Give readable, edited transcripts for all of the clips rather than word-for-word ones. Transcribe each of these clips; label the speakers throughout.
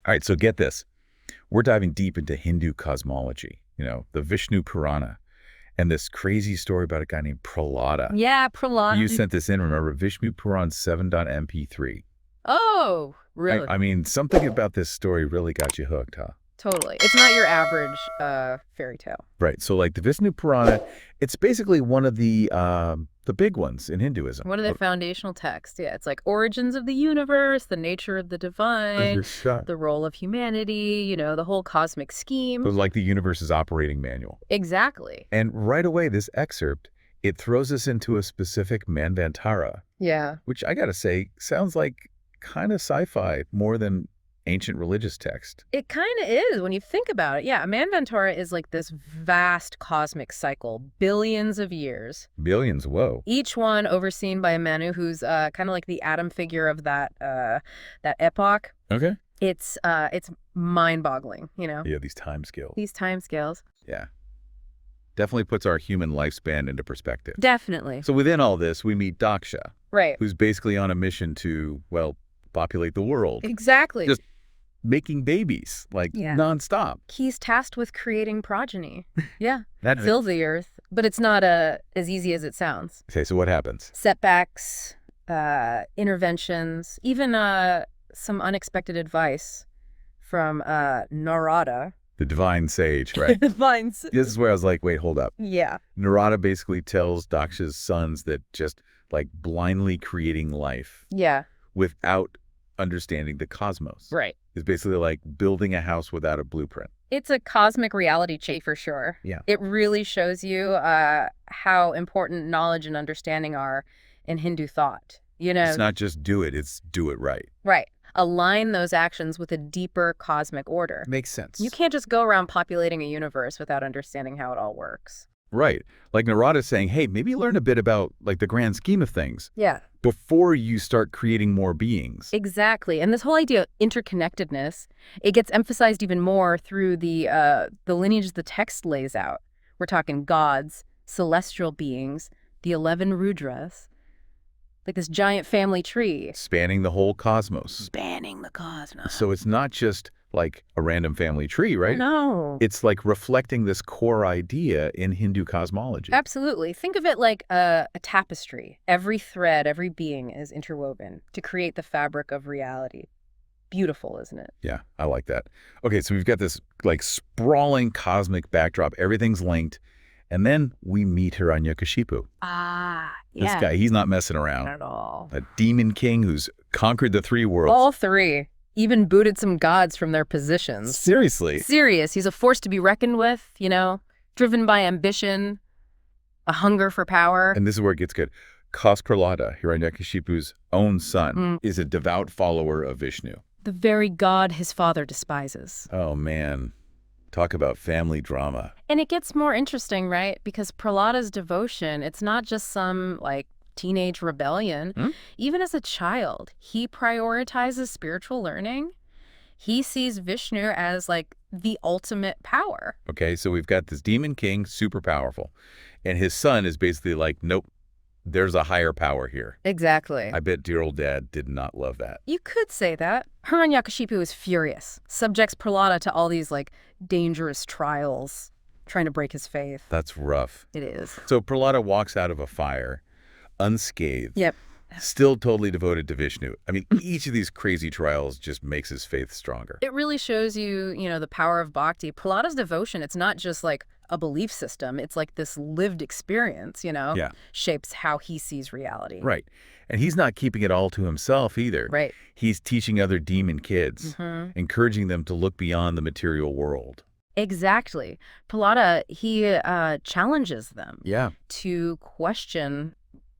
Speaker 1: All right, so get this. We're diving deep into Hindu cosmology, the Vishnu Purana, and this crazy story about a guy named Prahlada.
Speaker 2: Yeah, Prahlada.
Speaker 1: You sent this in, remember? Vishnu Purana 7.mp3.
Speaker 2: Oh, really?
Speaker 1: I mean, something about this story really got you hooked, huh?
Speaker 2: Totally. It's not your average fairy tale.
Speaker 1: Right. So like the Vishnu Purana, it's basically one of the big ones in Hinduism.
Speaker 2: One of the foundational texts. Yeah, it's like origins of the universe, the nature of the divine, the role of humanity, the whole cosmic scheme.
Speaker 1: So like the universe's operating manual.
Speaker 2: Exactly.
Speaker 1: And right away, this excerpt, it throws us into a specific Manvantara.
Speaker 2: Yeah.
Speaker 1: Which I gotta say, sounds like kind of sci-fi more than ancient religious text.
Speaker 2: It kind of is when you think about it. Yeah, Manvantara is like this vast cosmic cycle, billions of years.
Speaker 1: Billions, whoa.
Speaker 2: Each one overseen by a Manu, who's kind of like the atom figure of that epoch.
Speaker 1: Okay.
Speaker 2: It's mind-boggling,
Speaker 1: Yeah, these time scales.
Speaker 2: These time scales.
Speaker 1: Yeah. Definitely puts our human lifespan into perspective.
Speaker 2: Definitely.
Speaker 1: So within all this, we meet Daksha.
Speaker 2: Right.
Speaker 1: Who's basically on a mission to, populate the world.
Speaker 2: Exactly.
Speaker 1: Just making babies, nonstop.
Speaker 2: He's tasked with creating progeny. Yeah.
Speaker 1: That's
Speaker 2: Fill the earth. But it's not as easy as it sounds.
Speaker 1: Okay, so what happens?
Speaker 2: Setbacks, interventions, even some unexpected advice from Narada.
Speaker 1: The divine sage, right?
Speaker 2: Divine sage.
Speaker 1: This is where I was like, wait, hold up.
Speaker 2: Yeah.
Speaker 1: Narada basically tells Daksha's sons that just blindly creating life.
Speaker 2: Yeah.
Speaker 1: Without understanding the cosmos.
Speaker 2: Right.
Speaker 1: Is basically like building a house without a blueprint.
Speaker 2: It's a cosmic reality check for sure.
Speaker 1: Yeah.
Speaker 2: It really shows you how important knowledge and understanding are in Hindu thought.
Speaker 1: It's not just do it, it's do it right.
Speaker 2: Right. Align those actions with a deeper cosmic order.
Speaker 1: Makes sense.
Speaker 2: You can't just go around populating a universe without understanding how it all works.
Speaker 1: Right. Like Narada's saying, hey, maybe learn a bit about the grand scheme of things.
Speaker 2: Yeah.
Speaker 1: Before you start creating more beings.
Speaker 2: Exactly. And this whole idea of interconnectedness, it gets emphasized even more through the lineages the text lays out. We're talking gods, celestial beings, the 11 Rudras, like this giant family tree.
Speaker 1: Spanning the whole cosmos.
Speaker 2: Spanning the cosmos.
Speaker 1: So it's not just like a random family tree, right?
Speaker 2: No.
Speaker 1: It's like reflecting this core idea in Hindu cosmology.
Speaker 2: Absolutely. Think of it like a tapestry. Every thread, every being is interwoven to create the fabric of reality. Beautiful, isn't it?
Speaker 1: Yeah, I like that. Okay, so we've got this sprawling cosmic backdrop. Everything's linked. And then we meet Hiranyakashipu.
Speaker 2: Ah, yeah.
Speaker 1: This guy, he's not messing around.
Speaker 2: Not at all.
Speaker 1: A demon king who's conquered the 3 worlds.
Speaker 2: All 3. Even booted some gods from their positions.
Speaker 1: Seriously?
Speaker 2: Serious. He's a force to be reckoned with, driven by ambition, a hunger for power.
Speaker 1: And this is where it gets good. Prahlada, Hiranyakashipu's own son, is a devout follower of Vishnu.
Speaker 2: The very god his father despises.
Speaker 1: Oh, man. Talk about family drama.
Speaker 2: And it gets more interesting, right? Because Prahlada's devotion, it's not just some, teenage rebellion. Even as a child, he prioritizes spiritual learning. He sees Vishnu as the ultimate power.
Speaker 1: Okay, so we've got this demon king, super powerful. And his son is basically nope, there's a higher power here.
Speaker 2: Exactly.
Speaker 1: I bet dear old dad did not love that.
Speaker 2: You could say that. Hiranyakashipu is furious, subjects Prahlada to all these dangerous trials, trying to break his faith.
Speaker 1: That's rough.
Speaker 2: It is.
Speaker 1: So Prahlada walks out of a fire unscathed.
Speaker 2: Yep.
Speaker 1: Still totally devoted to Vishnu. I mean, each of these crazy trials just makes his faith stronger.
Speaker 2: It really shows you, the power of bhakti. Prahlada's devotion, it's not just a belief system. It's this lived experience,
Speaker 1: Yeah.
Speaker 2: Shapes how he sees reality.
Speaker 1: Right. And he's not keeping it all to himself either.
Speaker 2: Right.
Speaker 1: He's teaching other demon kids, encouraging them to look beyond the material world.
Speaker 2: Exactly. Prahlada, he challenges them to question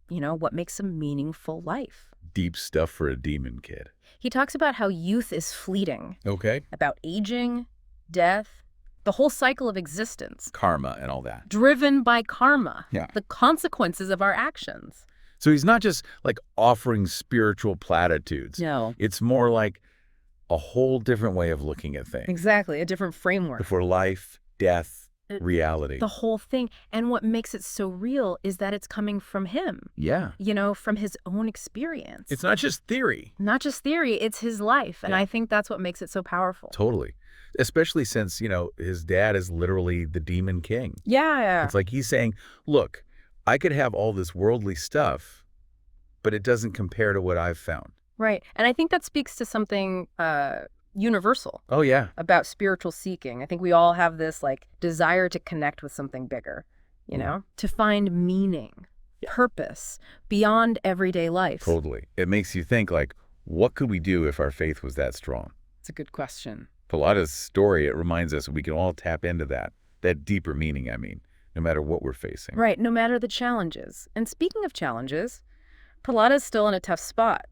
Speaker 2: what makes a meaningful life.
Speaker 1: Deep stuff for a demon kid.
Speaker 2: He talks about how youth is fleeting.
Speaker 1: Okay.
Speaker 2: About aging, death, the whole cycle of existence.
Speaker 1: Karma and all that.
Speaker 2: Driven by karma.
Speaker 1: Yeah.
Speaker 2: The consequences of our actions.
Speaker 1: So he's not just offering spiritual platitudes.
Speaker 2: No.
Speaker 1: It's more a whole different way of looking at things.
Speaker 2: Exactly. A different framework.
Speaker 1: For life, death, reality.
Speaker 2: The whole thing. And what makes it so real is that it's coming from him.
Speaker 1: Yeah.
Speaker 2: From his own experience.
Speaker 1: It's not just theory.
Speaker 2: Not just theory, it's his life. And
Speaker 1: Yeah.
Speaker 2: I think that's what makes it so powerful.
Speaker 1: Totally. Especially since, his dad is literally the demon king.
Speaker 2: Yeah.
Speaker 1: It's like he's saying, look, I could have all this worldly stuff, but it doesn't compare to what I've found.
Speaker 2: Right. And I think that speaks to something universal.
Speaker 1: Oh, yeah.
Speaker 2: About spiritual seeking. I think we all have this desire to connect with something bigger, to find meaning, purpose beyond everyday life.
Speaker 1: Totally. It makes you think, what could we do if our faith was that strong?
Speaker 2: It's a good question.
Speaker 1: Prahlada's story, it reminds us we can all tap into that deeper meaning, no matter what we're facing.
Speaker 2: Right, no matter the challenges. And speaking of challenges, Prahlada's still in a tough spot.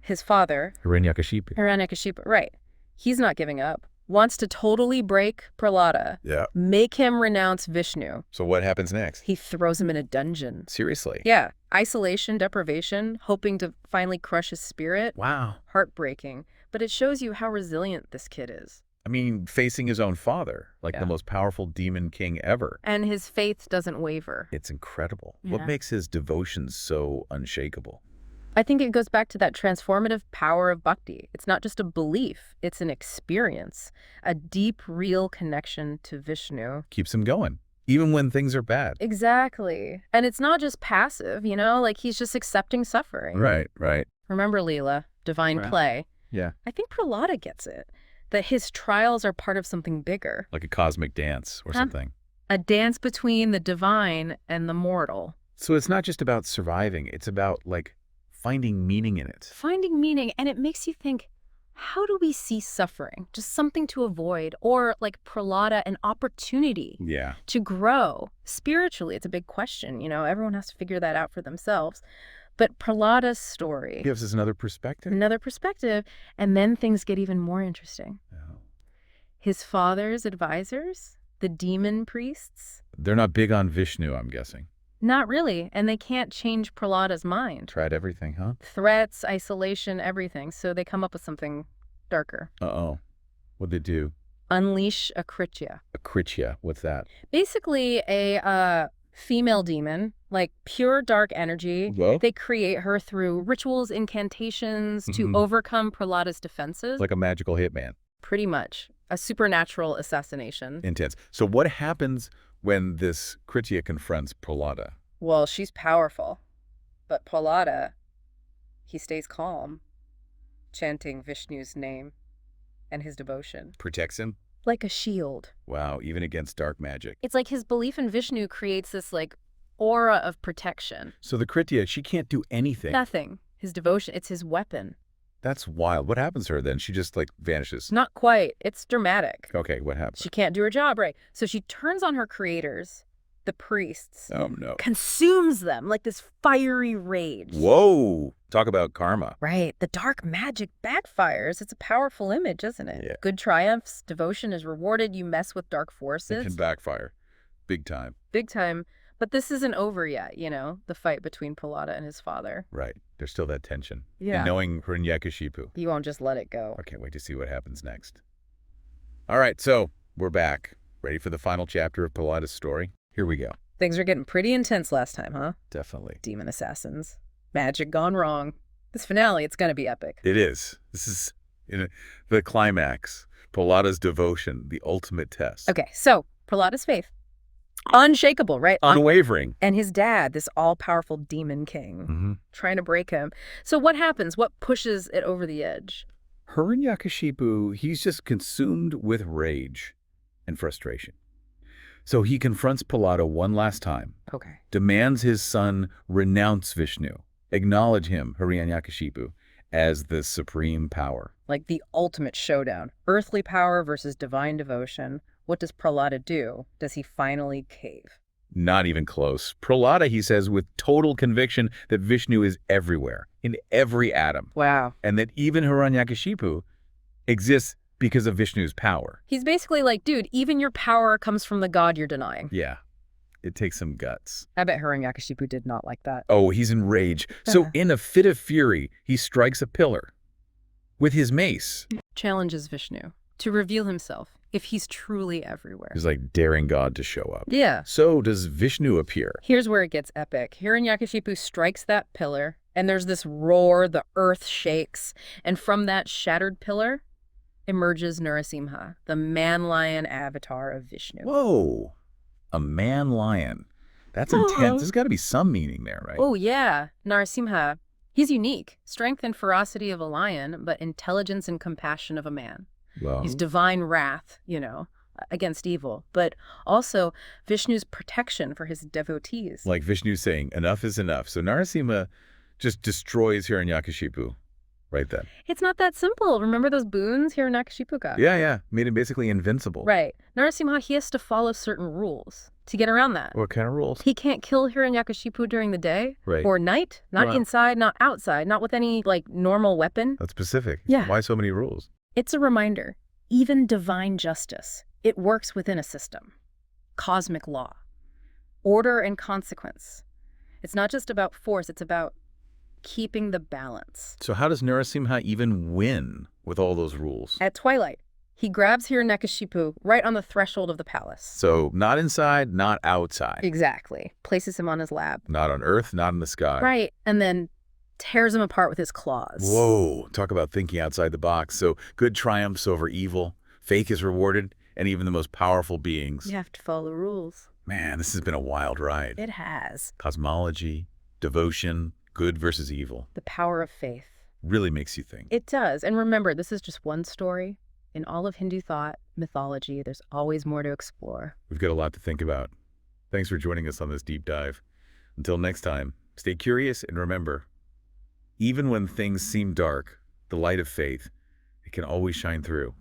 Speaker 2: His father,
Speaker 1: Hiranyakashipu.
Speaker 2: right, he's not giving up. Wants to totally break Prahlada.
Speaker 1: Yeah.
Speaker 2: Make him renounce Vishnu.
Speaker 1: So what happens next?
Speaker 2: He throws him in a dungeon.
Speaker 1: Seriously?
Speaker 2: Yeah. Isolation, deprivation, hoping to finally crush his spirit.
Speaker 1: Wow.
Speaker 2: Heartbreaking. But it shows you how resilient this kid is.
Speaker 1: Facing his own father, the most powerful demon king ever.
Speaker 2: And his faith doesn't waver.
Speaker 1: It's incredible.
Speaker 2: Yeah.
Speaker 1: What makes his devotion so unshakable?
Speaker 2: I think it goes back to that transformative power of bhakti. It's not just a belief, it's an experience, a deep, real connection to Vishnu.
Speaker 1: Keeps him going, even when things are bad.
Speaker 2: Exactly. And it's not just passive, he's just accepting suffering.
Speaker 1: Right.
Speaker 2: Remember Leela, divine play?
Speaker 1: Yeah.
Speaker 2: I think Prahlada gets it, that his trials are part of something bigger.
Speaker 1: Like a cosmic dance or something.
Speaker 2: A dance between the divine and the mortal.
Speaker 1: So it's not just about surviving, it's about, finding meaning in it.
Speaker 2: Finding meaning, and it makes you think, how do we see suffering? Just something to avoid, or like Prahlada, an opportunity to grow. Spiritually, it's a big question, everyone has to figure that out for themselves. But Prahlada's story
Speaker 1: Gives us another perspective.
Speaker 2: And then things get even more interesting.
Speaker 1: Oh.
Speaker 2: His father's advisors, the demon priests.
Speaker 1: They're not big on Vishnu, I'm guessing.
Speaker 2: Not really, and they can't change Prahlada's mind.
Speaker 1: Tried everything, huh?
Speaker 2: Threats, isolation, everything, so they come up with something darker.
Speaker 1: Uh-oh. What'd they do?
Speaker 2: Unleash a Kritya.
Speaker 1: A Kritya, what's that?
Speaker 2: Basically a female demon, pure dark energy.
Speaker 1: Whoa.
Speaker 2: They create her through rituals, incantations to overcome Prahlada's defenses.
Speaker 1: Like a magical hitman.
Speaker 2: Pretty much. A supernatural assassination.
Speaker 1: Intense. So what happens when this Kritya confronts Prahlada?
Speaker 2: Well, she's powerful. But Prahlada, he stays calm, chanting Vishnu's name and his devotion.
Speaker 1: Protects him?
Speaker 2: Like a shield.
Speaker 1: Wow, even against dark magic.
Speaker 2: It's like his belief in Vishnu creates this aura of protection.
Speaker 1: So the Kritya, she can't do anything.
Speaker 2: Nothing. His devotion, it's his weapon.
Speaker 1: That's wild. What happens to her then? She just vanishes.
Speaker 2: Not quite. It's dramatic.
Speaker 1: Okay, what happens?
Speaker 2: She can't do her job right. So she turns on her creators, the priests.
Speaker 1: Oh, no.
Speaker 2: Consumes them like this fiery rage.
Speaker 1: Whoa. Talk about karma.
Speaker 2: Right. The dark magic backfires. It's a powerful image, isn't it?
Speaker 1: Yeah.
Speaker 2: Good triumphs. Devotion is rewarded. You mess with dark forces.
Speaker 1: It can backfire. Big time.
Speaker 2: Big time. But this isn't over yet, the fight between Prahlada and his father.
Speaker 1: Right. There's still that tension.
Speaker 2: Yeah.
Speaker 1: And knowing Hiranyakashipu.
Speaker 2: He won't just let it go.
Speaker 1: I can't wait to see what happens next. All right, so we're back. Ready for the final chapter of Prahlada's story? Here we go.
Speaker 2: Things are getting pretty intense last time, huh?
Speaker 1: Definitely.
Speaker 2: Demon assassins. Magic gone wrong. This finale, it's going to be epic.
Speaker 1: It is. This is the climax. Prahlada's devotion, the ultimate test.
Speaker 2: Okay, so Prahlada's faith. Unshakable, right?
Speaker 1: Unwavering.
Speaker 2: And his dad, this all-powerful demon king, trying to break him. So what happens? What pushes it over the edge?
Speaker 1: Hiranyakashipu, he's just consumed with rage and frustration. So he confronts Prahlada one last time.
Speaker 2: Okay.
Speaker 1: Demands his son renounce Vishnu, acknowledge him, Hiranyakashipu, as the supreme power.
Speaker 2: Like the ultimate showdown. Earthly power versus divine devotion. What does Prahlada do? Does he finally cave?
Speaker 1: Not even close. Prahlada, he says, with total conviction that Vishnu is everywhere, in every atom.
Speaker 2: Wow.
Speaker 1: And that even Hiranyakashipu exists because of Vishnu's power.
Speaker 2: He's basically like, dude, even your power comes from the god you're denying.
Speaker 1: Yeah. It takes some guts.
Speaker 2: I bet Hiranyakashipu did not like that.
Speaker 1: Oh, he's enraged. So in a fit of fury, he strikes a pillar with his mace.
Speaker 2: Challenges Vishnu to reveal himself. if he's truly everywhere.
Speaker 1: He's like daring God to show up.
Speaker 2: Yeah.
Speaker 1: So does Vishnu appear?
Speaker 2: Here's where it gets epic. Hiranyakashipu strikes that pillar, and there's this roar, the earth shakes, and from that shattered pillar emerges Narasimha, the man-lion avatar of Vishnu.
Speaker 1: Whoa, a man-lion. That's intense. There's got to be some meaning there, right?
Speaker 2: Oh, yeah. Narasimha, he's unique. Strength and ferocity of a lion, but intelligence and compassion of a man.
Speaker 1: Well,
Speaker 2: He's divine wrath, against evil, but also Vishnu's protection for his devotees.
Speaker 1: like Vishnu saying, enough is enough. So Narasimha just destroys Hiranyakashipu right then.
Speaker 2: It's not that simple. Remember those boons Hiranyakashipu got?
Speaker 1: Yeah. Made him basically invincible.
Speaker 2: Right. Narasimha, he has to follow certain rules to get around that.
Speaker 1: What kind of rules?
Speaker 2: He can't kill Hiranyakashipu during the day
Speaker 1: Right.
Speaker 2: or night, not
Speaker 1: Wow.
Speaker 2: inside, not outside, not with any, normal weapon.
Speaker 1: That's specific.
Speaker 2: Yeah.
Speaker 1: Why so many rules?
Speaker 2: It's a reminder, even divine justice, it works within a system. Cosmic law. Order and consequence. It's not just about force, it's about keeping the balance.
Speaker 1: So how does Narasimha even win with all those rules?
Speaker 2: At twilight, he grabs Hiranyakashipu right on the threshold of the palace.
Speaker 1: So not inside, not outside.
Speaker 2: Exactly. Places him on his lap.
Speaker 1: Not on Earth, not in the sky.
Speaker 2: Right. And then tears him apart with his claws.
Speaker 1: Whoa, talk about thinking outside the box. So good triumphs over evil, fake is rewarded, and even the most powerful beings.
Speaker 2: You have to follow the rules.
Speaker 1: Man, this has been a wild ride.
Speaker 2: It has.
Speaker 1: Cosmology, devotion, good versus evil.
Speaker 2: The power of faith.
Speaker 1: Really makes you think.
Speaker 2: It does. And remember, this is just one story. In all of Hindu thought, mythology, there's always more to explore.
Speaker 1: We've got a lot to think about. Thanks for joining us on this deep dive. Until next time, stay curious and remember, even when things seem dark, the light of faith, it can always shine through.